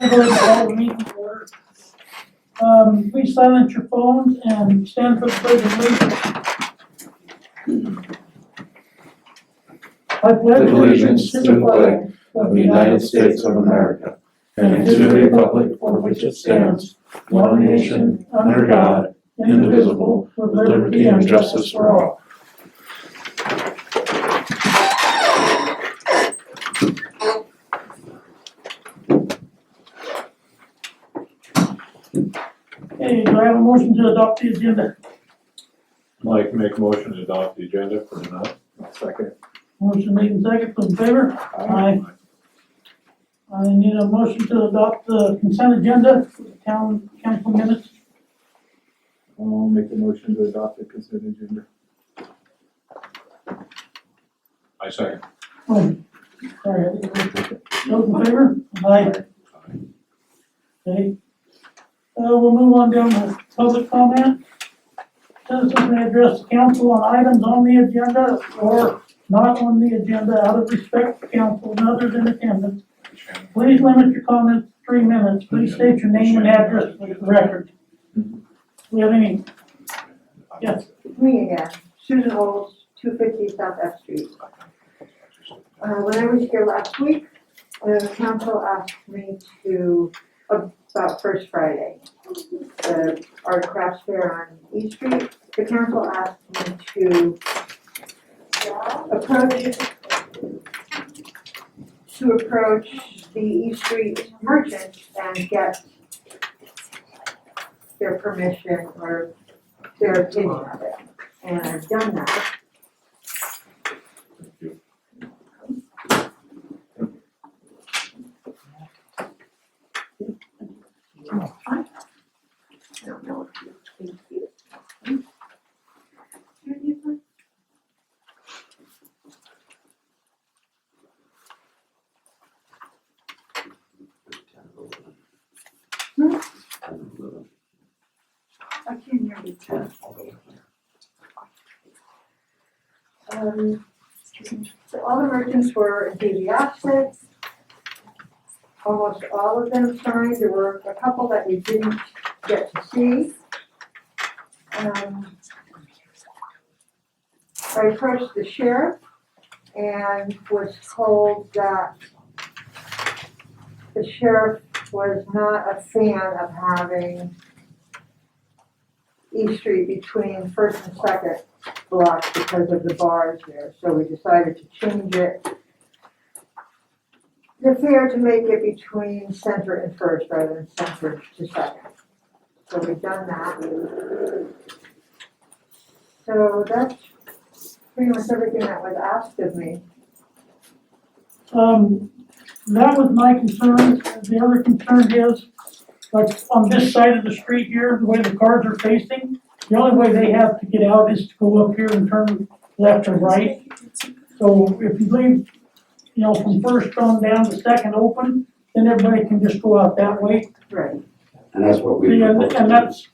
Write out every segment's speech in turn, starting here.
I'd like to call the meeting to order. Please silence your phones and stand for the pledge of allegiance. I pledge allegiance to the flag of the United States of America and to the republic for which it stands, one nation, under God, indivisible, with liberty and justice for all. Hey, do I have a motion to adopt the agenda? Mike, make a motion to adopt the agenda for tonight. Second. Motion made in second, in favor? Aye. I need a motion to adopt the consent agenda for the town council minutes. I'll make the motion to adopt the consent agenda. I second. Oh, sorry, I didn't. Those in favor? Aye. Okay. We'll move on down to public comment. Citizens may address the council on items on the agenda or not on the agenda out of respect for council and others in attendance. Please limit your comments to 3 minutes. Please state your name and address for the record. Do we have any? Yes. Me again, Susan Olds, 250 South F Street. When I was here last week, the council asked me to, about First Friday, the Art Crafts Fair on E Street, the council asked me to approach the E Street merchants and get their permission or their opinion of it, and I've done that. I don't know if you think you. I can't hear you. So all the merchants were enthusiastic. Almost all of them signed. There were a couple that we didn't get to see. I approached the sheriff and was told that the sheriff was not a fan of having E Street between First and Second blocks because of the bars there. So we decided to change it, the fair, to make it between Center and First rather than Center to Second. So we've done that. So that's pretty much everything that was asked of me. That was my concern. The other concern is, like on this side of the street here, the way the cars are facing, the only way they have to get out is to go up here and turn left or right. So if you leave, from First on down to Second open, then everybody can just go out that way. Right. And that's what we. And that's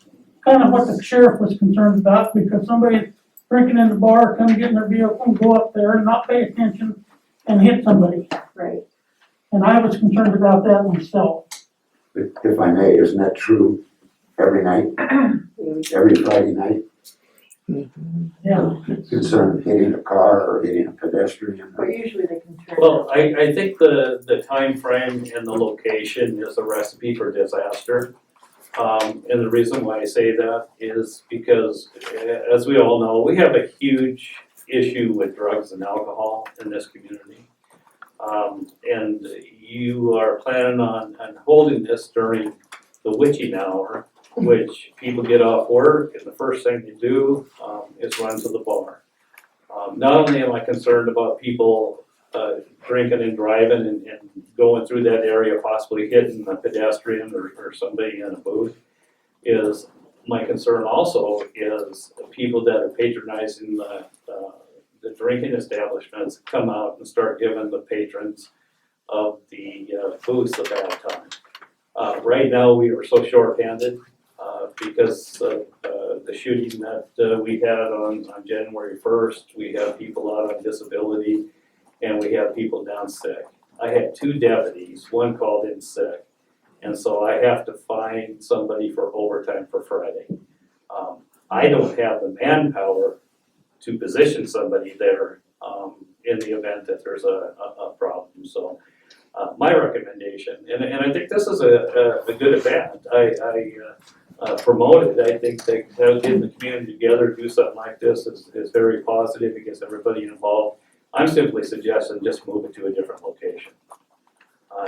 kind of what the sheriff was concerned about, because somebody drinking in the bar, come get in their vehicle and go up there and not pay attention and hit somebody. Right. And I was concerned about that myself. If I may, isn't that true every night, every Friday night? Yeah. Concerned hitting a car or hitting a pedestrian? But usually they can turn. Well, I think the time frame and the location is a recipe for disaster. And the reason why I say that is because, as we all know, we have a huge issue with drugs and alcohol in this community. And you are planning on holding this during the witching hour, which people get off work and the first thing they do is run to the bar. Not only am I concerned about people drinking and driving and going through that area, possibly hitting a pedestrian or somebody in a booth, is my concern also is the people that are patronizing the drinking establishments come out and start giving the patrons of the booths a bad time. Right now, we are so short-handed because of the shooting that we had on January 1st. We have people out on disability and we have people down sick. I had 2 deputies, one called in sick. And so I have to find somebody for overtime for Friday. I don't have the manpower to position somebody there, in the event that there's a problem, so. My recommendation, and I think this is a good event, I promote it, I think that getting the community together, do something like this is very positive, it gets everybody involved. I'm simply suggesting just move it to a different location.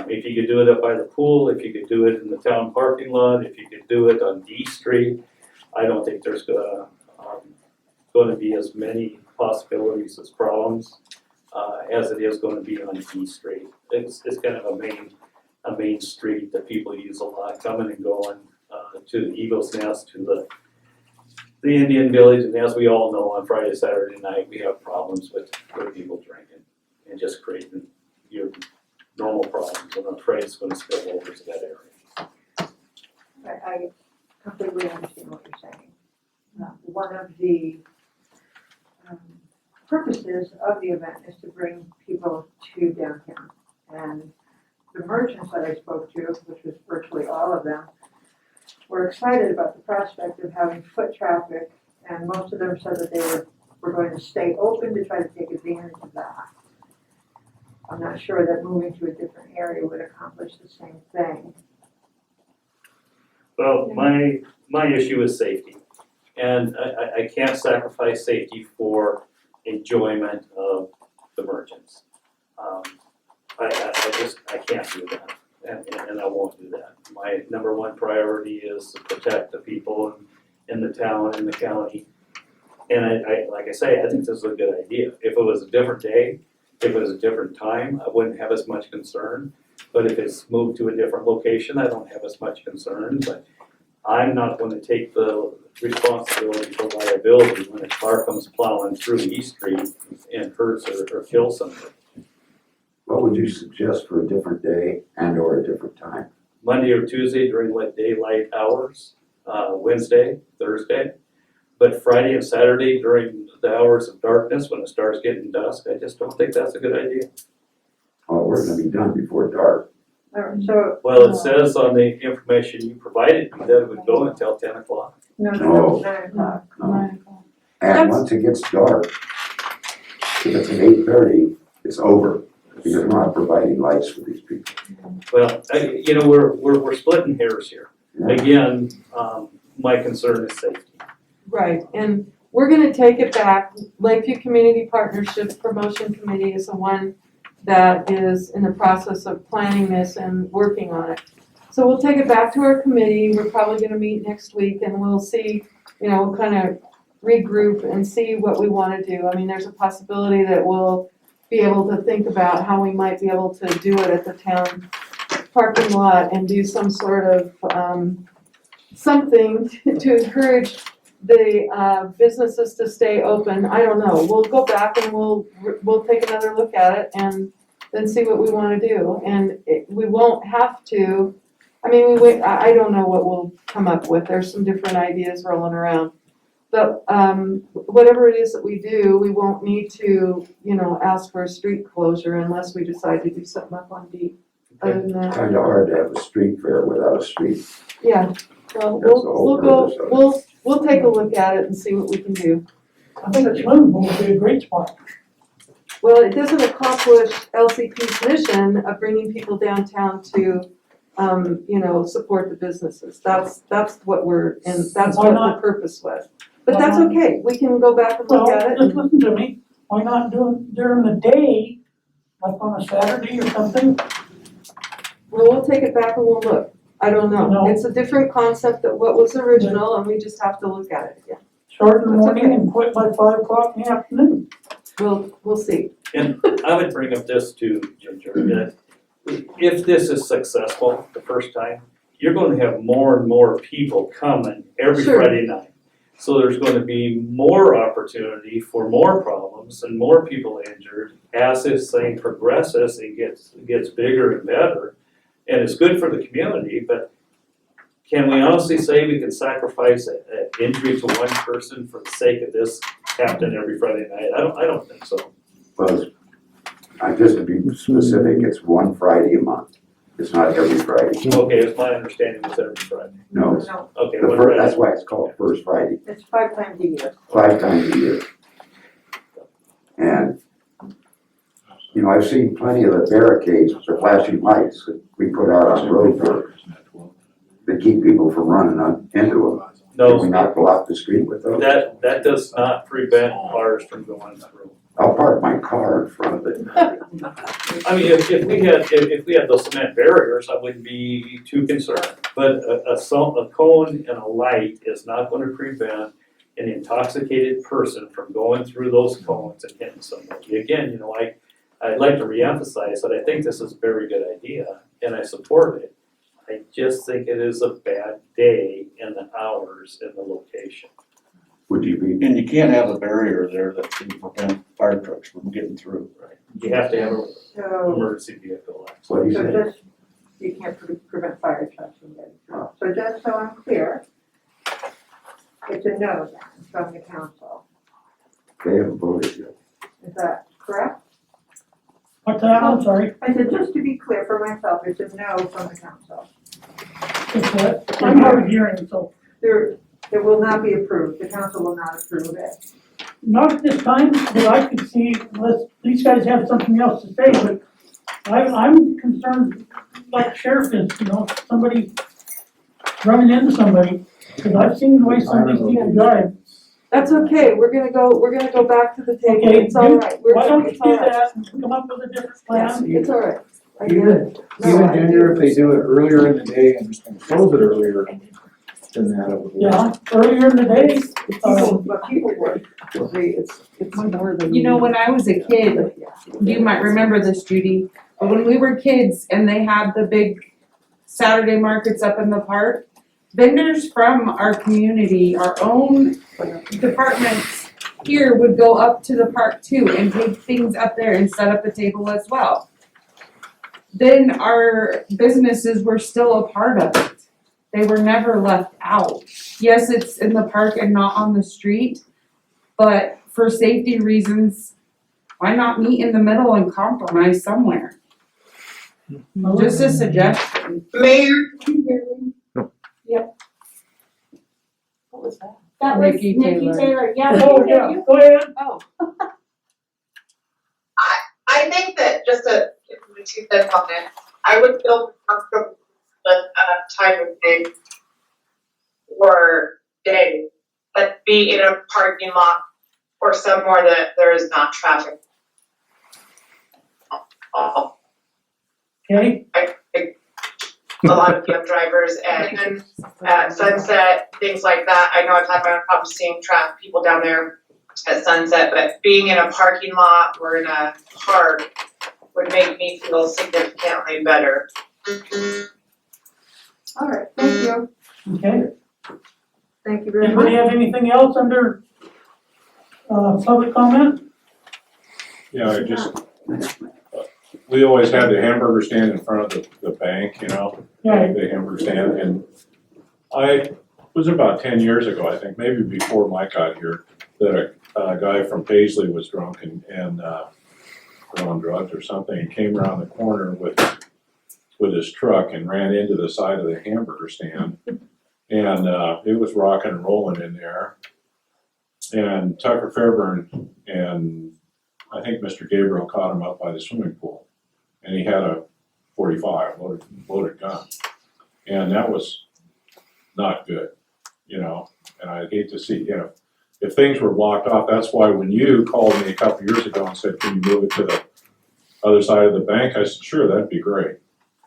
If you could do it up by the pool, if you could do it in the town parking lot, if you could do it on D Street, I don't think there's gonna be as many possibilities as problems as it is going to be on E Street. It's kind of a main street that people use a lot, coming and going to the Eagle's Nest, to the Indian Village, and as we all know, on Friday, Saturday night, we have problems with people drinking and just creating your normal problems, and I'm afraid it's going to spill over to that area. I completely understand what you're saying. One of the purposes of the event is to bring people to downtown. And the merchants that I spoke to, which was virtually all of them, were excited about the prospect of having foot traffic, and most of them said that they were going to stay open to try to take advantage of that. I'm not sure that moving to a different area would accomplish the same thing. Well, my issue is safety, and I can't sacrifice safety for enjoyment of the merchants. I can't do that, and I won't do that. My number one priority is to protect the people in the town and the county. And like I say, I think this is a good idea. If it was a different day, if it was a different time, I wouldn't have as much concern. But if it's moved to a different location, I don't have as much concern. But I'm not going to take the responsibility for liability when a car comes plowing through East Street and hurts or kills somebody. What would you suggest for a different day and or a different time? Monday or Tuesday during daylight hours, Wednesday, Thursday. But Friday and Saturday during the hours of darkness, when it starts getting dusk, I just don't think that's a good idea. Oh, we're gonna be done before dark. So, Well, it says on the information you provided me that it would go until 10 o'clock. no, No. 9 o'clock. And That's- once it gets dark, if it's at 8:30, it's over, because we're not providing lights for these people. Well, we're splitting hairs here. Yeah. Again, my concern is safety. Right, and we're gonna take it back. Lakeview Community Partnerships Promotion Committee is the one that is in the process of planning this and working on it. So we'll take it back to our committee. We're probably gonna meet next week and we'll see, we'll kind of regroup and see what we wanna do. I mean, there's a possibility that we'll be able to think about how we might be able to do it at the town parking lot and do some sort of, something to encourage the businesses to stay open. I don't know. We'll go back and we'll take another look at it and then see what we want to do. And we won't have to. I mean, I don't know what we'll come up with. There's some different ideas rolling around. But whatever it is that we do, we won't need to, ask for a street closure unless we decide to do something up on D. Other than that, Kinda hard to have a street fair without a street. yeah. Well, That's the whole purpose of it. we'll take a look at it and see what we can do. I think a swimming pool would be a great spot. Well, it doesn't accomplish LCP's mission of bringing people downtown to, support the businesses. That's what that's Why what not? the purpose was. But Why that's not? okay. We can go back and look Well, at it. just listen to me, why not do it during the day, like on a Saturday or something? Well, we'll take it back and we'll look. I don't know. No. It's a different concept than what was original and we just have to look at it again. Start in the That's morning okay. and quit by 5 o'clock in the afternoon. We'll see. And I would bring up this too, Ginger, that if this is successful the first time, you're going to have more and more people coming every Sure. Friday night. So there's going to be more opportunity for more problems and more people injured as this thing progresses and gets bigger and better. And it's good for the community, but can we honestly say we can sacrifice an injury to one person for the sake of this happening every Friday night? I don't think so. Well, just to be specific, it's one Friday a month. It's not every Friday. Okay, it's my understanding it's every Friday. No, it's No, Okay, the when first, that's Friday? why it's called First Friday, it's 5 times a year. 5 times a year. And, you know, I've seen plenty of the barricades, the flashing lights that we put out on the road for, that keep people from running into them. Can we No, not block the street with those? that does not prevent cars from going through. I'll park my car in front of it. I mean, if we had those cement barriers, I wouldn't be too concerned. But a cone and a light is not gonna prevent an intoxicated person from going through those cones and hitting somebody. Again, you know, I'd like to reemphasize that I think this is a very good idea, and I support it. I just think it is a bad day and the hours and the location. Would you be, And you can't have a barrier there that can prevent fire trucks from getting through. You have to have an So, emergency vehicle access. what do you so say? just, you can't prevent fire trucks from getting through. So just so I'm clear, it's a no then from the council. They haven't voted yet. Is that correct? What's that? I'm sorry. I said, just to be clear for myself, it's a no from the council. It's what? I'm hard of hearing, so It will not be approved, the council will not approve it. not at this time, but I could see, unless these guys have something else to say, but I'm concerned, like sheriff is, you know, somebody running into somebody, because I've seen the way some of these people drive. That's okay, we're gonna go back to the table, Okay, it's all right, Why don't you it's all do right. that and come up with a different plan? It's all right. I get Even, it. No, even I do. Ginger, if they do it earlier in the day and close it earlier than that, it would work. Yeah, earlier in the day, But people would. It's more than. You know, when I was a kid, you might remember this, Judy, but when we were kids and they had the big Saturday markets up in the park, vendors from our community, our own departments here would go up to the park too and take things up there and set up a table as well. Then our businesses were still a part of it. They were never left out. Yes, it's in the park and not on the street, but for safety reasons, why not meet in the middle and compromise somewhere? Just a suggestion. Mayor, What was that? that was Nikki Nikki Taylor. Taylor, yeah. oh, yeah, go ahead. Oh. I think that just a 2 cents on this, I would feel comfortable with a time of day or day, but be in a parking lot or somewhere that there is not traffic. Okay, I think a lot of young drivers and at Sunset, things like that. I know I've had my own problems seeing people down there at Sunset, but being in a parking lot or in a park would make me feel significantly better. All right, thank you. okay. Thank you very Anybody much. have anything else under, public comment? Yeah, we always had the hamburger stand in front of the bank, you know, Yeah, the hamburger stand, and it was about 10 years ago, I think, maybe before Mike got here, that a guy from Paisley was drunk and on drugs or something, and came around the corner with his truck and ran into the side of the hamburger stand. And it was rocking and rolling in there. And Tucker Fairburn and I think Mr. Gabriel caught him up by the swimming pool. And he had a .45 loaded gun. And that was not good, you know, and I'd hate to see, you know, if things were blocked off. That's why when you called me a couple years ago and said, can you move it to the other side of the bank? I said, sure, that'd be great.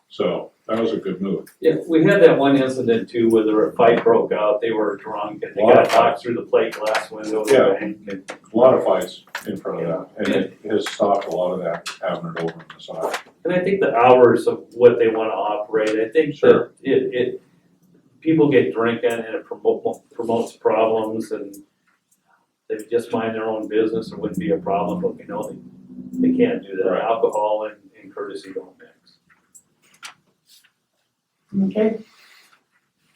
So that was a good move. Yeah, we had that one incident too, where a fight broke out, they were drunk and they Lot got of knocked fights. through the plate glass window of the Yeah. bank. And A lot of fights in front of that, and it has stopped a lot of that happening over on the side. I think the hours of what they wanna operate, I think that it, people get drinking and it promotes problems and they just mind their own business, it wouldn't be a problem, but we know they can't do that. Right. Alcohol and courtesy don't mix. okay.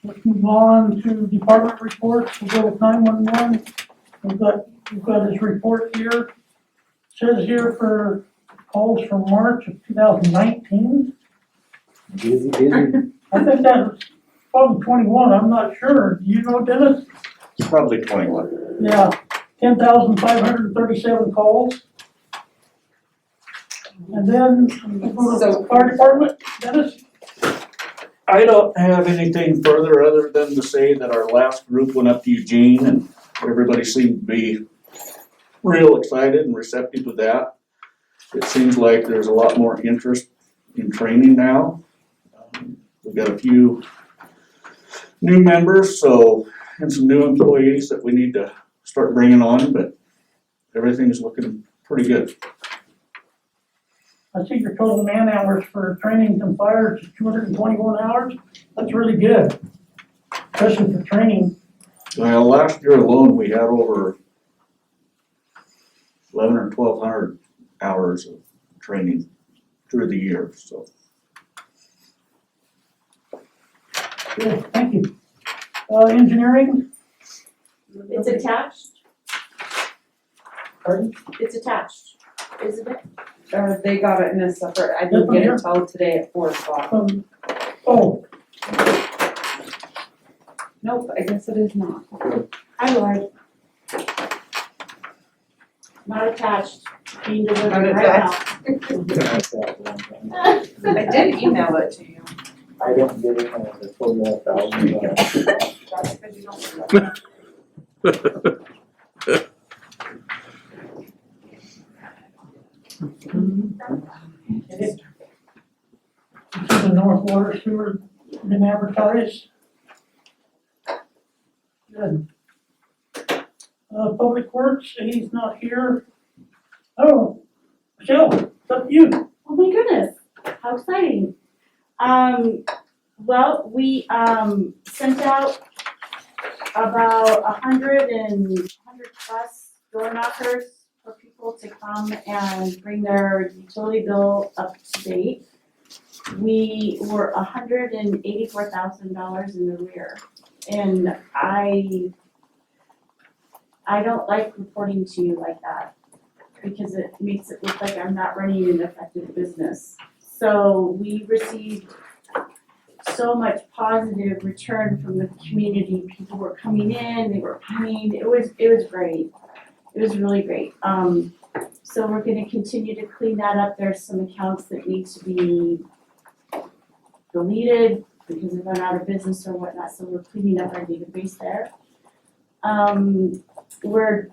Let's move on to department reports. We'll go with 911. We've got his report here. Says here for calls from March of 2019. Busy, busy. I think that's probably 21, I'm not sure. Do you know, Dennis? It's probably 21. Yeah, 10,537 calls. And then, So- fire department, Dennis? I don't have anything further other than to say that our last group went up to Eugene and everybody seemed to be real excited and receptive to that. It seems like there's a lot more interest in training now. We've got a few new members, and some new employees that we need to start bringing on, but everything's looking pretty good. I see your total man hours for training and fire is 221 hours. That's really good, especially for training. Well, last year alone, we had over 11 or 1,200 hours of training through the year, so. Good, thank you. Engineering? It's attached, Pardon? it's attached, isn't it? They got it in a separate, I didn't get it until today at 4:00. Oh, Nope, I guess it is not. I lied. Not attached, being delivered Not right now. I did email it to you. I don't get it on the total $1,000. That's because you don't. this is the North Water Sewer been advertised. Good. Public Works, he's not here. Oh, Michelle, it's up to you. Oh my goodness, how exciting. Well, we, sent out about 100 plus door knockers for people to come and bring their utility bill up to date. We were $184,000 in the rear, and I don't like reporting to you like that, because it makes it look like I'm not running an effective business. So we received so much positive return from the community. People were coming in, they were paying, it was great. It was really great. So we're gonna continue to clean that up. There's some accounts that need to be deleted because they've gone out of business or whatnot, so we're cleaning up our database there. We're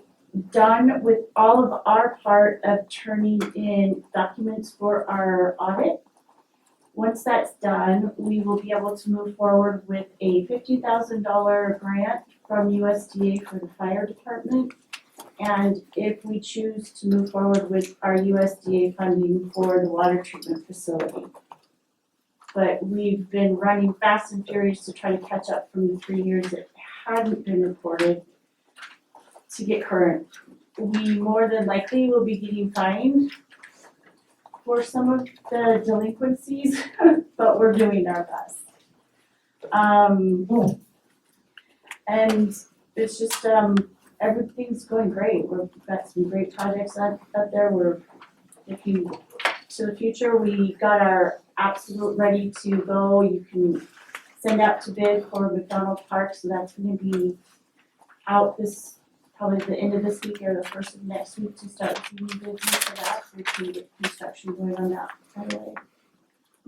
done with all of our part of turning in documents for our audit. Once that's done, we will be able to move forward with a $50,000 grant from USDA for the fire department. And if we choose to move forward with our USDA funding for the water treatment facility. But we've been running fast and furious to try to catch up from the 3 years that hadn't been reported to get current. We more than likely will be getting fined for some of the delinquencies, but we're doing our best. And it's just, everything's going great. We've got some great projects up there. We're looking to the future. We got our absolute ready to go. You can send out to bid for McDonald Park, so that's gonna be out this, probably the end of this week or the first of next week to start receiving bids for that, so we can get construction going on that right away.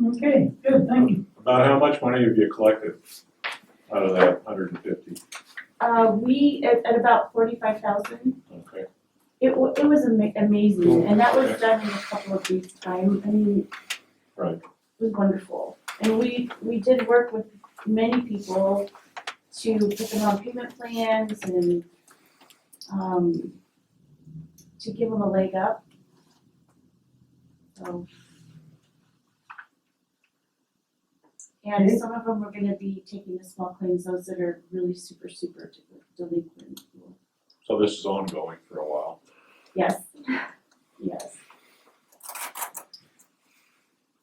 Okay, good, thank you. About how much money have you collected out of that 150? We, at about 45,000. Okay. It was amazing, and that was done in a couple of weeks' time. I mean, Right. it was wonderful. And we did work with many people to put them on payment plans and to give them a leg up. So. And some of them are gonna be taking the small claims, those that are really super delinquent. So this is ongoing for a while. Yes, yes.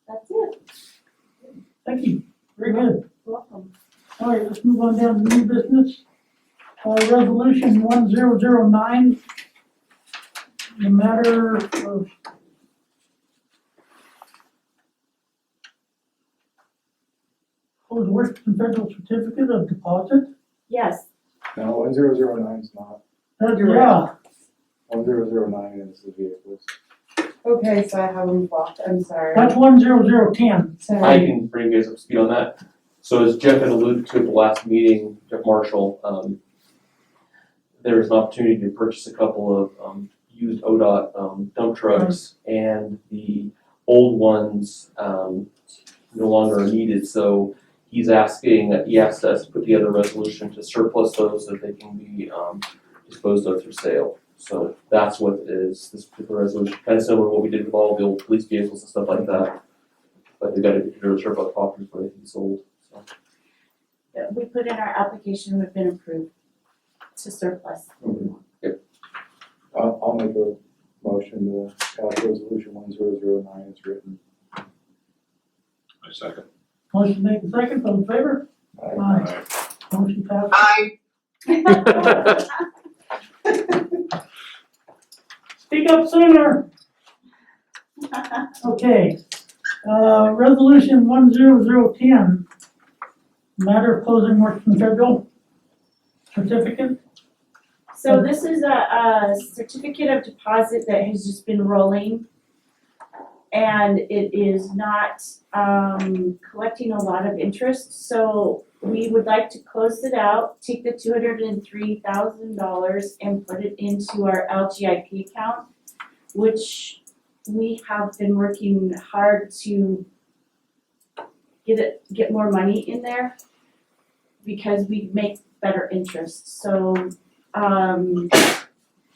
That's it. Thank you, very good. Welcome. All right, let's move on down to new business. Resolution 1009. The matter of proposed Washington federal certificate of deposit. Yes, No, 1009 is not. That's, You're yeah, 1009 is the vehicles. Okay, so I have them blocked, I'm sorry. that's 10010. I Sorry. can bring you guys up to speed on that. So as Jeff had alluded to at the last meeting, Jeff Marshall, there was an opportunity to purchase a couple of used ODOT dump trucks, and the old ones no longer are needed. So he asked us to put together a resolution to surplus those so that they can be disposed of through sale. So that's what it is, this particular resolution, kind of similar to what we did with all the old police vehicles and stuff like that. But they gotta be considered surplus property before they can be sold, so. we put in our application, we've been approved to surplus. I'll make a motion to pass resolution 1009 as written. I second. Motion made in second, all in favor? Aye. Motion passed. I, Speak up sooner. Okay, resolution 10010, matter of closing Washington federal certificate. So this is a certificate of deposit that has just been rolling. And it is not, collecting a lot of interest, so we would like to close it out, take the $203,000 and put it into our LGIP account, which we have been working hard to get more money in there because we make better interest, so,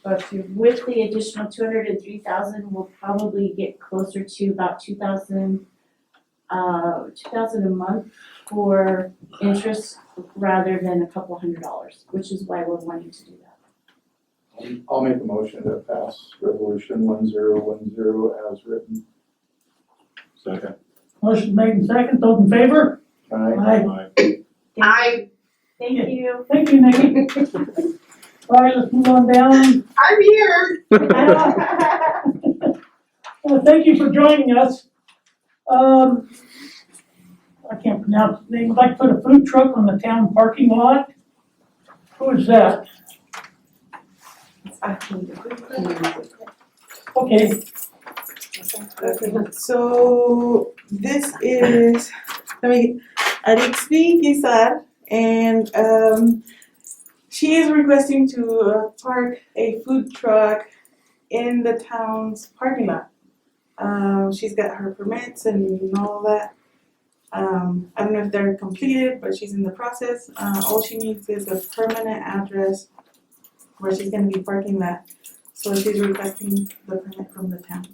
but with the additional 203,000, we'll probably get closer to about 2,000 a month for interest rather than a couple $100, which is why we're wanting to do that. I'll make a motion to pass resolution 1010 as written. Second. Motion made in second, those in favor? Aye. I, Thank you. Thank you, Nikki. All right, let's move on down. I'm here. Thank you for joining us. I can't pronounce the name. I'd like to put a food truck on the town parking lot. Who is that? Okay, Okay, so this is, Arixvi Guizar, and she is requesting to park a food truck in the town's parking lot. She's got her permits and all that. I don't know if they're completed, but she's in the process. All she needs is a permanent address where she's gonna be parking that. So she's requesting the permit from the town.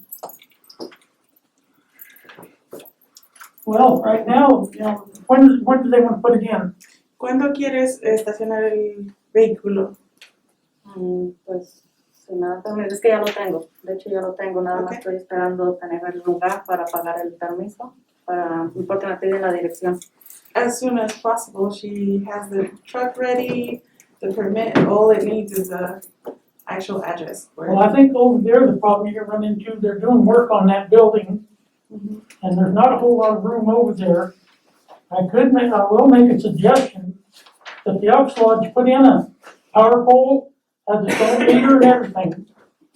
well, right now, you know, when do they want to put it in? ¿Cuándo quieres estacionar el vehículo? Pues, si me da permiso, es que ya lo tengo, de hecho ya lo tengo, nada más Ok. estoy esperando tener el lugar para pagar el permiso, porque me piden la dirección. As soon as possible. She has the truck ready, the permit, all it needs is a actual address. Well, I think over there, the problem you're gonna run into, they're doing work on that building, and there's not a whole lot of room over there. I will make a suggestion that the Elks Lodge put in a power pole, has its own meter and everything.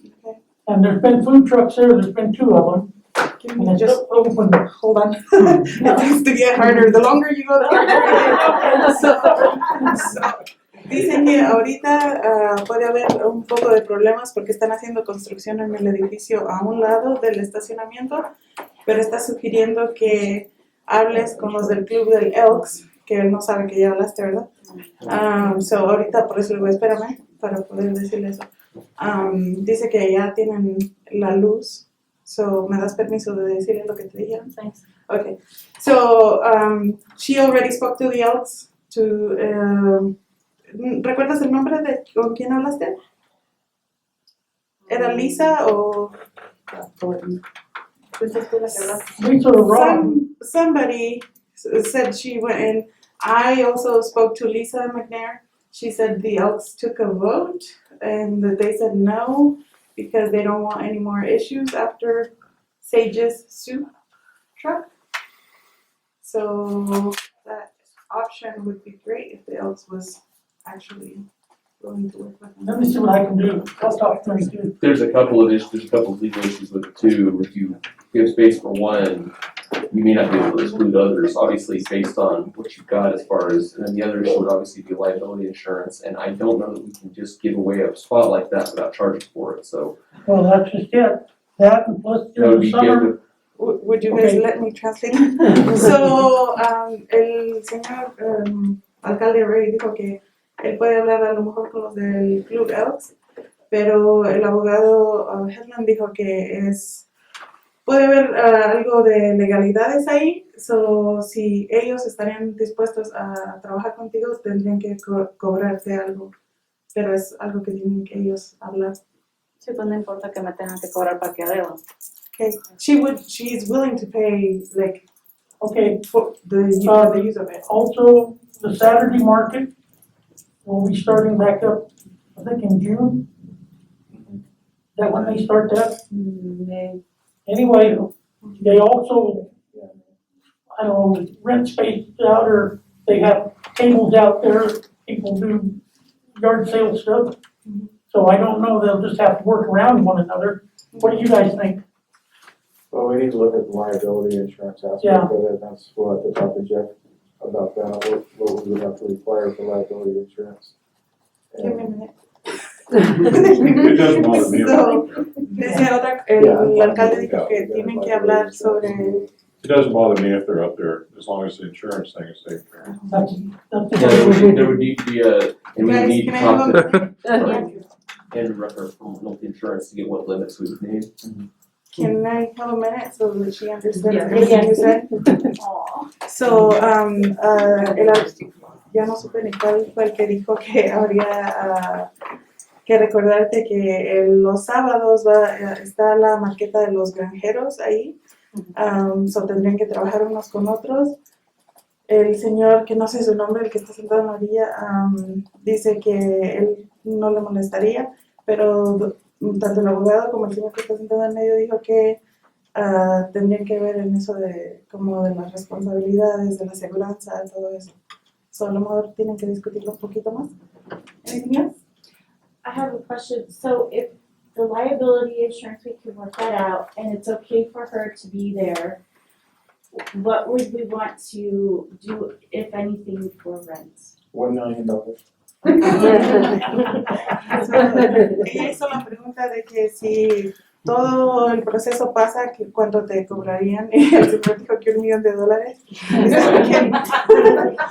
Okay. And there's been food trucks there, there's been 2 of them, Give and me it's just, open. hold on. It has to get harder. The longer you go, the harder it is. So, dicen que ahorita puede haber un poco de problemas porque están haciendo construcción en el edificio a un lado del estacionamiento, pero está sugiriendo que hables con los del club del Elks, que él no sabe que ya hablaste, ¿verdad? So ahorita por eso le voy, espérame, para poder decirle eso. Dice que ya tienen la luz, so me das permiso de decirle lo que te dijeron. Thanks. Okay, so she already spoke to the Elks to. ¿Recuerdas el nombre de con quién hablaste? ¿Era Lisa o? Fuiste tú la que hablaste. Lisa or Ron, Somebody said she went in. I also spoke to Lisa McNair. She said the Elks took a vote and that they said no because they don't want any more issues after Sage's soup truck. So that option would be great if the Elks was actually willing to work with them. Let me see what I can do. I'll talk to them too. There's a couple of issues, there's a couple of legal issues with it too. If you give space for one, you may not be able to exclude others, obviously based on what you've got as far as, and then the other issue would obviously be liability insurance. And I don't know that we can just give away a spot like that without charging for it, so. Well, that's just it. That and plus That would in the be summer, good. Would you guys Okay. let me translate? So, el señor alcalde Ray dijo que él puede hablar a lo mejor con los del Club Elks, pero el abogado Hedlund dijo que puede haber algo de legalidades ahí, so si ellos estarían dispuestos a trabajar contigo tendrían que cobrarte algo, pero es algo que tienen que ellos hablar. Sí, pues no importa que me tengan que cobrar parqueadero. Okay, she's willing to pay like okay, for the use of it. also the Saturday market will be starting back up, I think in June. Is that when they start that? Anyway, they also, I don't know, rent space out or they have tables out there, people do yard sale stuff. So I don't know, they'll just have to work around one another. What do you guys think? Well, we need to look at the liability insurance aspect Yeah. of it, that's what I have to talk to Jeff about that, what we would have to require for liability insurance. Give me a minute. It doesn't bother me. So, decía otra, el alcalde dijo que tienen que hablar sobre. It doesn't bother me if they're up there, as long as the insurance thing is taken care of. That's Yeah, there would need to be a, and we Guys, need to can I talk have to Andrew Rucker from Health Insurance to get what limits we would need. Can I have a minute so that she understands Yeah. everything you said? So, ya no supe ni cuál fue el que dijo que habría que recordarte que los sábados está la marqueta de los granjeros ahí, so tendrían que trabajar unos con otros. El señor, que no sé su nombre, el que está sentado en la orilla, dice que él no le molestaría, pero tanto el abogado como el señor que está sentado en medio dijo que tendrían que ver en eso de como de las responsabilidades, de la seguridad, todo eso. So a lo mejor tienen que discutirlo un poquito más. Anything else? I have a question. So if the liability insurance, we can work that out and it's okay for her to be there, what would we want to do, if anything, for rent? $1 million. Ella hizo la pregunta de que si todo el proceso pasa, que cuánto te cobrarían, y el señor dijo que $1 million.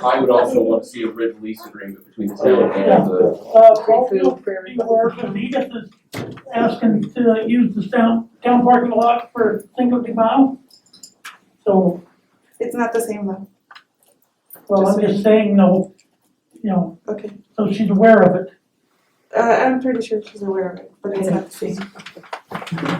I would also want to see a written lease agreement between the town and the. Also, be aware that Edith is asking to use the town parking lot for Cinco de Mayo. So, It's not the same though. well, I'm just saying, no, you know, Okay. so she's aware of it. I'm pretty sure she's aware of it, but it's not the same.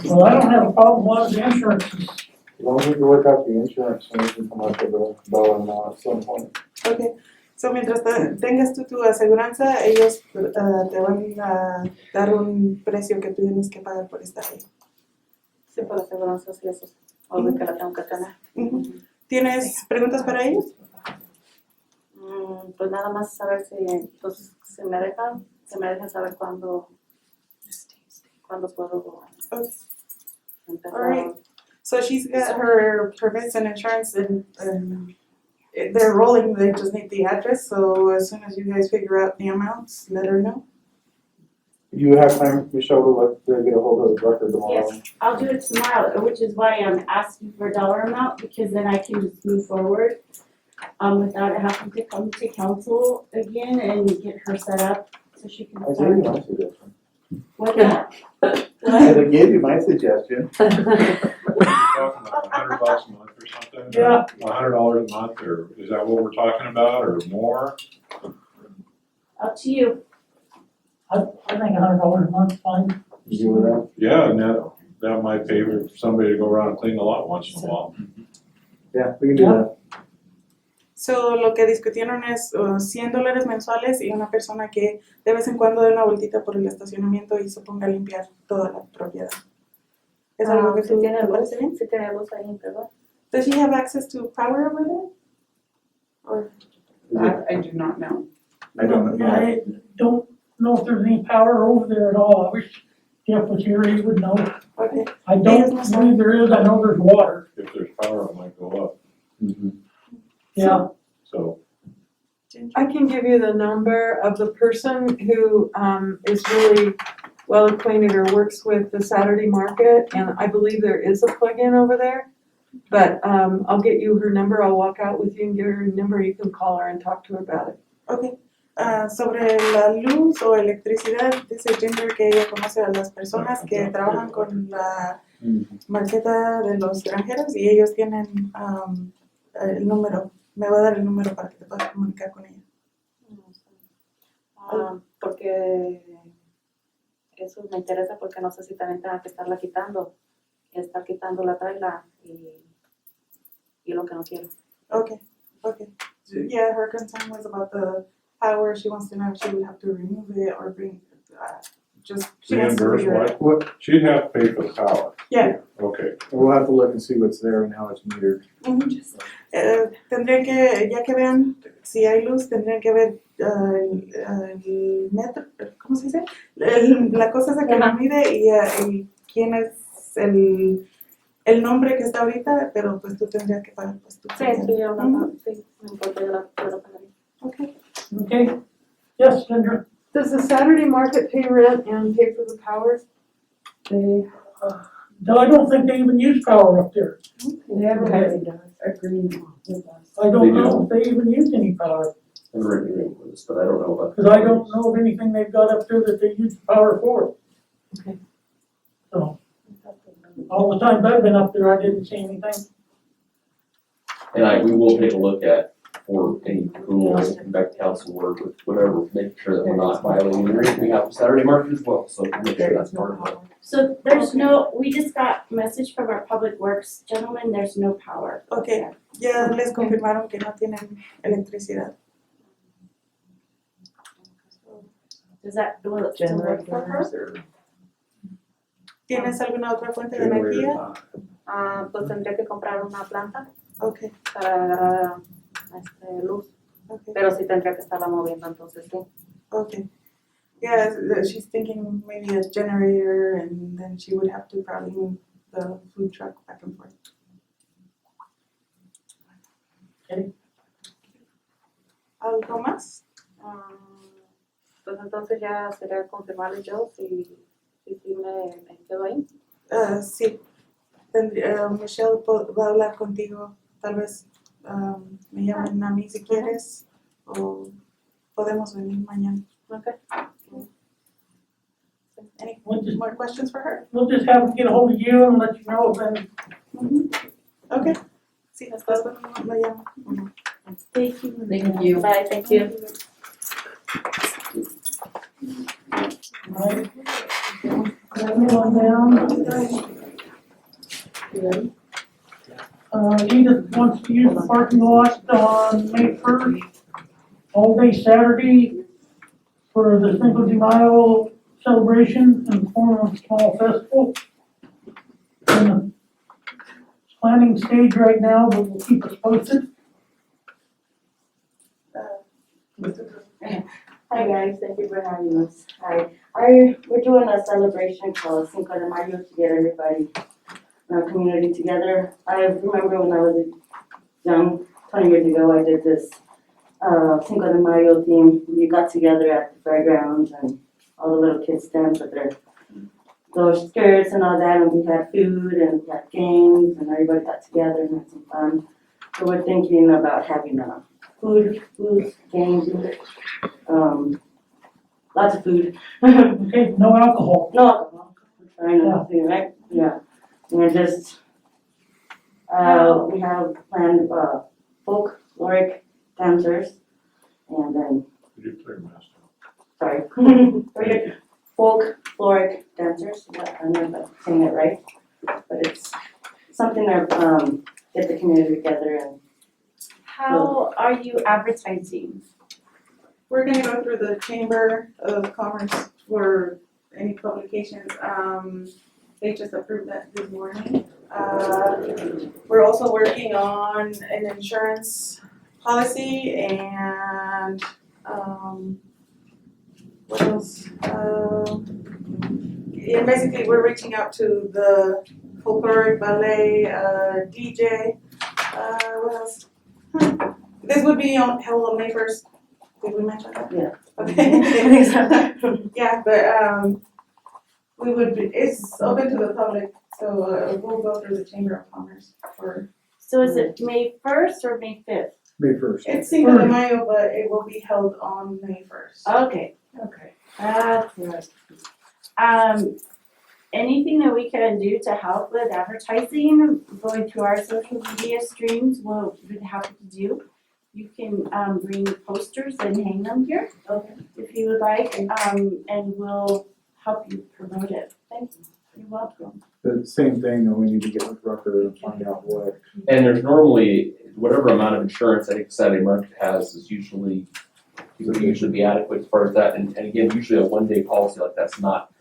Well, I don't have a problem with the insurance. As long as we can work out the insurance, and we can come up with a dollar amount at some point. Okay. So mientras tengas tú tu aseguranza, ellos te van a dar un precio que tú tienes que pagar por estar ahí. Sí, por aseguranzas y eso, obvio que la tengo que tener. ¿Tienes preguntas para ellos? Pues nada más saber si, entonces, si me dejan saber cuándo puedo empezar. Alright. So she's got her permits and insurance and they're rolling, they just need the address, so as soon as you guys figure out the amounts, let her know. You have time, Michelle, to get a hold of the record tomorrow? Yes, I'll do it tomorrow, which is why I'm asking for a dollar amount, because then I can just move forward without having to come to council again and get her set up so she can I gave start. you my suggestion. What's that? I gave you my suggestion. You're talking about $100 a month or something? Yeah. $100 a month, or is that what we're talking about, or more? Up to you. I think $100 a month is fine. You do with that? Yeah, and that might pay for somebody to go around and clean the lot once in a while. Yeah, we can do that. So lo que discutieron es $100 mensuales y una persona que de vez en cuando dé una vueltita por el estacionamiento y se ponga a limpiar toda la propiedad. ¿Es algo que Si tú tiene te luz, parece bien? ahí, ¿verdad? Does she have access to power over there? Or That I do not know. I don't know. I don't know if there's any power over there at all. I wish Jeff was here, he would know. Okay. I don't believe there is, I know there's water, If there's power, it might go up, yeah. so. I can give you the number of the person who is really well acquainted or works with the Saturday market, and I believe there is a plug-in over there. But I'll get you her number, I'll walk out with you and get her number, you can call her and talk to her about it. Okay. Sobre la luz o electricidad, dice Ginger que ella conoce a las personas que trabajan con la marqueta de los granjeros y ellos tienen el número. Me va a dar el número para que te puedas comunicar con ella. Porque eso me interesa porque no sé si también tenga que estarla quitando. Estar quitando la traila y lo que no quiero. Okay, okay. Yeah, her concern was about the power. She wants to know if she would have to remove it or bring, just, she wants to Reimburse figure it out. what? She'd have to pay for the power. Yeah. Okay. We'll have to look and see what's there and how it's metered. Tendrían que, ya que vean si hay luz, tendrían que ver el metro, ¿cómo se dice? La cosa esa que la mide y quién es el nombre que está ahorita, pero pues tú tendrías que pagar pues tú. Sí, yo no, sí, no importa, yo la pagaría. Okay. Okay, yes, Ginger? Does the Saturday market pay rent and pay for the power? No, I don't think they even use power up there. They haven't had it done, agreement with us. I don't know if they even use any power, And written agreement with us, but I don't know about. cause I don't know of anything they've got up there that they use power for. Okay. So, all the times I've been up there, I didn't see anything. And we will take a look at, for any rules, conduct council work with whatever, make sure that we're not violating the agreement. We have Saturday market as well, so we'll make sure that's part of it. So there's no, we just got message from our public works gentleman, there's no power. Okay, ya les confirmaron que no tienen electricidad. Does that, will it still work for her? ¿Tienes alguna otra fuente de energía? Pues tendría que comprar una planta Okay, para agarrar luz, okay, pero sí tendría que estarla moviendo, entonces sí. okay. Yeah, she's thinking maybe a generator and then she would have to probably move the food truck back and forth. Okay. ¿Algo más? Pues entonces ya sería confirmarle yo si me quedo ahí. Sí, Michelle va a hablar contigo, tal vez me llamen a mí si quieres o podemos venir mañana. Okay. Any We'll just, more questions for her? we'll just have them get a hold of you and let you know then. Okay. Sí, después me llamo. Thank you. Thank you. Bye, thank you. Right. Everyone down. Edith wants to use the parking lot on May 1st, all day Saturday for the Cinco de Mayo celebration in the form of a small festival. In the planning stage right now, but we'll keep us posted. Hi guys, thank you for having us. Hi, we're doing a celebration called Cinco de Mayo to get everybody in our community together. I remember when I was young, 20 years ago, I did this Cinco de Mayo theme. We got together at the fairgrounds and all the little kids danced with their those skirts and all that, and we had food and we had games and everybody got together and had some fun. So we're thinking about having food, games, lots of food. Okay, no alcohol. No alcohol. Trying to do, right? Yeah. And just, we have planned, folkloric dancers, and then, Could you clear your mask sorry. Folkloric dancers, I don't know if I'm saying it right, but it's something that, get the community together and. How are you advertising? We're gonna go through the Chamber of Commerce for any publications. They just approved that this morning. We're also working on an insurance policy and, what else? Yeah, basically, we're reaching out to the folkloric ballet, DJ, what else? This would be held on May 1st. Did we mention that? Yeah. Okay. Yeah, but, we would be, it's open to the public, so, we'll go through the Chamber of Commerce for, So is it May 1st or May 5th? May 1st. it's Cinco de Mayo, but it will be held on May 1st. Okay, that's good. Anything that we can do to help with advertising, going through our social media streams, we'll be happy to do. You can, bring posters and hang them here. Okay. If you would like, and we'll help you promote it. Thank you. You're welcome. The same thing, though, we need to get with Rucker and find out what. And there's normally, whatever amount of insurance I think Saturday Market has is usually be adequate as far as that. And again, usually a one-day policy like that's not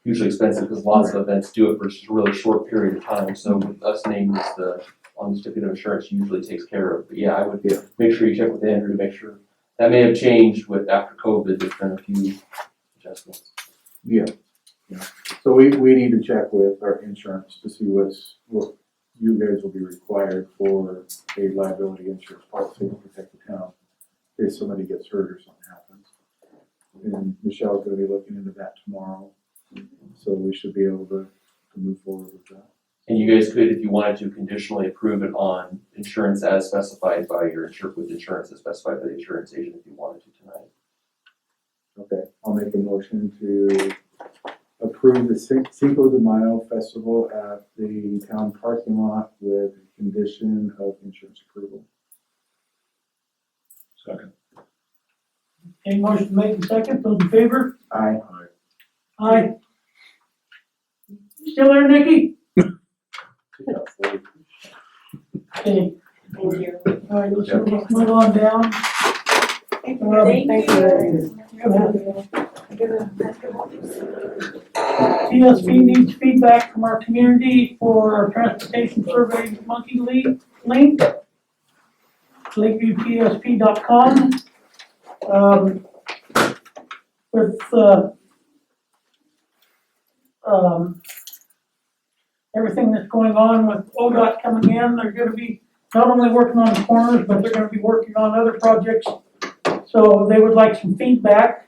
hugely expensive because lots of events do it for just a really short period of time. So with us named as the on the certificate of insurance usually takes care of. But yeah, I would make sure you check with Andrew to make sure. That may have changed with after COVID, there's been a few adjustments. Yeah. So we need to check with our insurance to see what you guys will be required for a liability insurance policy to protect the town in case somebody gets hurt or something happens. And Michelle's gonna be looking into that tomorrow, so we should be able to move forward with that. And you guys could, if you wanted to, conditionally approve it on insurance as specified by your with insurance as specified by the insurance agent if you wanted to tonight. Okay, I'll make a motion to approve the Cinco de Mayo festival at the town parking lot with condition of insurance approval. Second. Okay, motion made and second, those in favor? Aye. Aye. Still there, Nikki? Okay, Thank you. all right, let's move on down. Thank you. TSP needs feedback from our community for our transportation survey monkey link. LakeviewTSP.com. With, everything that's going on with ODOT coming in, they're gonna be not only working on the corners, but they're gonna be working on other projects. So they would like some feedback.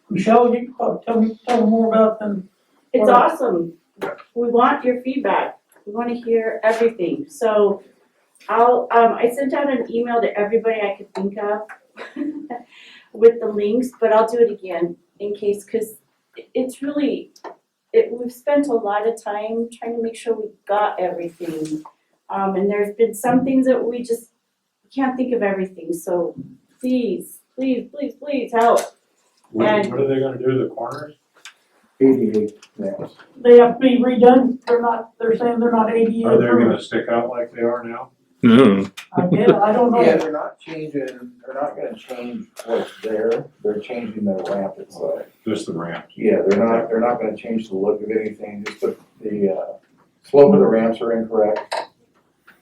Michelle, you can tell them more about them. It's awesome. We want your feedback. We want to hear everything. So I sent out an email to everybody I could think of with the links, but I'll do it again in case, because it's really, we've spent a lot of time trying to make sure we got everything. And there's been some things that we just can't think of everything. So please, please, please, please help. What are they gonna do, the corners? 88 ramps. They have to be redone. They're saying they're not ADA Are they approved. gonna stick out like they are now? I don't know. Yeah, they're not gonna change what's there, they're changing the ramp itself. Just the ramps? Yeah, they're not gonna change the look of anything, just the slope of the ramps are incorrect.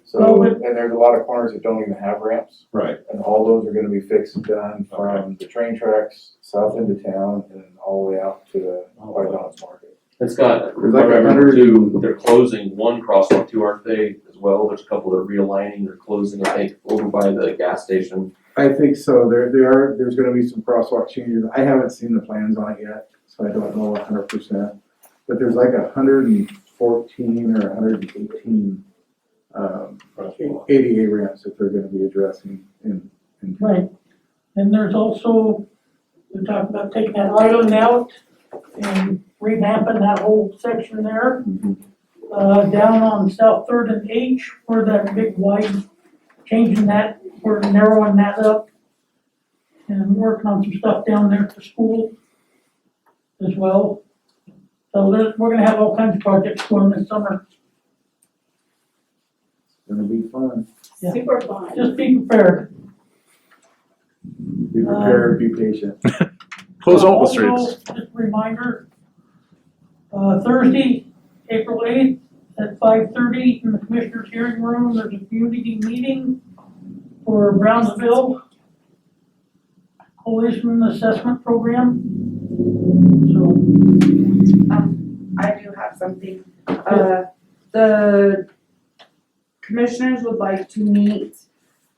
So, and there's a lot of corners that don't even have ramps, Right. and all those are gonna be fixed and done from the train tracks south into town and all the way out to White Mountains Market. It's got, There's like remember 100 too, they're closing one crosswalk too, aren't they, as well? There's a couple that are realigning, they're closing, I think, over by the gas station. I think so, there's gonna be some crosswalk changes, I haven't seen the plans on it yet, so I don't know 100%. But there's like 114 or 118 ADA ramps that they're gonna be addressing in. Right. And there's also, we're talking about taking that island out and revamping that whole section there. Down on South 3rd and H, where that big wide, changing that, we're narrowing that up. And working on some stuff down there at the school as well. So we're gonna have all kinds of projects going this summer. Gonna be fun. Yeah. Super fun. Just be prepared. Be prepared, be patient. Close all the Also, streets. just a reminder, Thursday, April 8th at 5:30 in the Commissioners' Hearing Room, there's a community meeting for Brownsville Policeman Assessment Program. So, I do have something. The commissioners would like to meet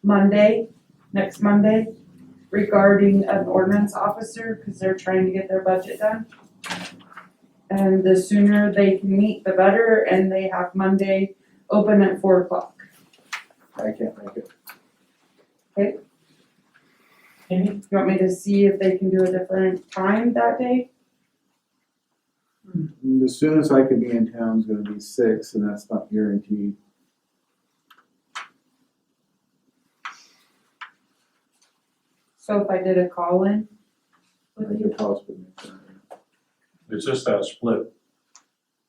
Monday, next Monday, regarding an ordinance officer, because they're trying to get their budget done. And the sooner they can meet, the better, and they have Monday open at 4:00. I can't make it. okay, You want me to see if they can do a different time that day? The soonest I could be in town is gonna be 6, and that's not guaranteed. So if I did a call-in I with you? could possibly make that. It's just that split,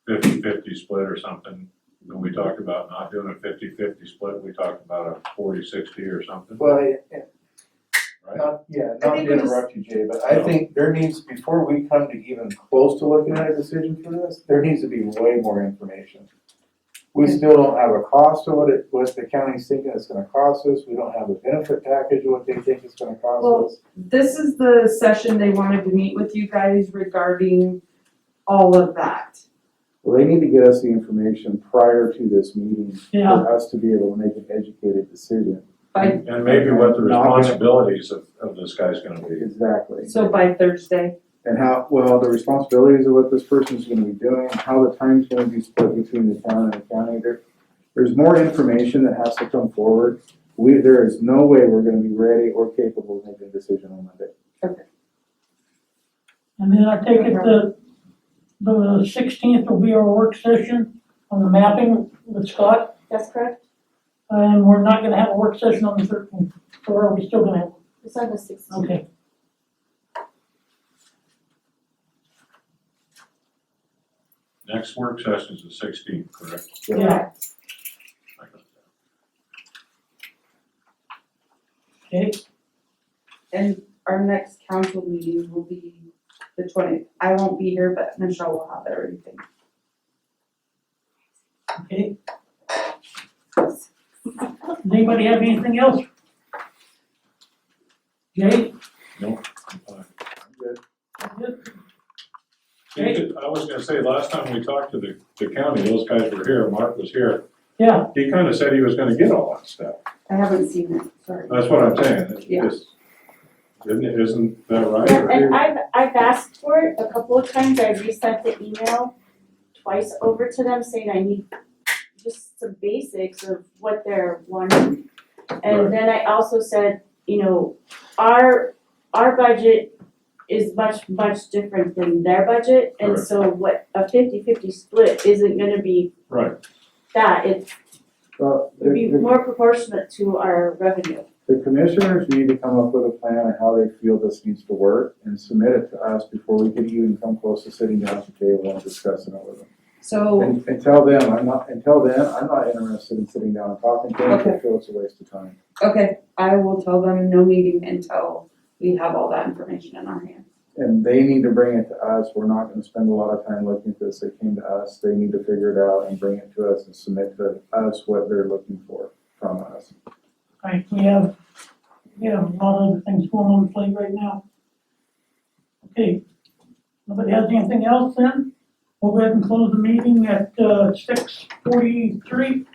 50-50 split or something. When we talked about not doing a 50-50 split, we talked about a 40-60 or something, Well, right? not I to think we just- interrupt you, Jay, but I think there needs, before we come to even close to looking at a decision for this, there needs to be way more information. We still don't have a cost of what the county's thinking it's gonna cost us, we don't have a benefit package of what they think it's gonna cost Well, us. this is the session they wanted to meet with you guys regarding all of that. Well, they need to get us the information prior to this meeting Yeah. for us to be able to make an educated decision. By, And maybe what the Not gonna- responsibilities of this guy's gonna be. Exactly. so by Thursday. And how, well, the responsibilities of what this person's gonna be doing, how the time's gonna be split between the town and the county. There's more information that has to come forward. There is no way we're gonna be ready or capable of making a decision on Monday. and then I take it the 16th will be our work session on the mapping with Scott. That's correct. And we're not gonna have a work session on the 13th, or are we still gonna have? It's on the 16th. Okay. Next work session is the 16th, correct? Yeah. Okay, And our next council meeting will be the 20th. I won't be here, but Michelle will have everything. okay. Does anybody have anything else? Jay? No. I'm good. Good. I was gonna say, last time we talked to the county, those guys were here, Mark was here. Yeah, He kinda said he was gonna get all that stuff. I haven't seen it, sorry. That's what I'm saying. It's Yeah. just- Isn't that right? Yeah, Or- and I've asked for it a couple of times, I resent the email twice over to them saying I need just some basics of what they're wanting. Right. And then I also said, you know, our budget is much different than their budget, and Right. so what a 50-50 split isn't gonna be Right, that, it's Well, it'd be the more proportionate to our revenue. commissioners need to come up with a plan on how they feel this needs to work and submit it to us before we can even come close to sitting down at the table and discussing it with them. So, And tell them, until then, I'm not interested in sitting down and talking to them, I Okay. feel it's a waste of time. okay, I will tell them no meeting until we have all that information in our hands. And they need to bring it to us, we're not gonna spend a lot of time looking at this, they came to us, they need to figure it out and bring it to us and submit to us what they're looking for from us. right, we have a lot of other things going on the plate right now. Okay, nobody has anything else then? We'll go ahead and close the meeting at 6:43.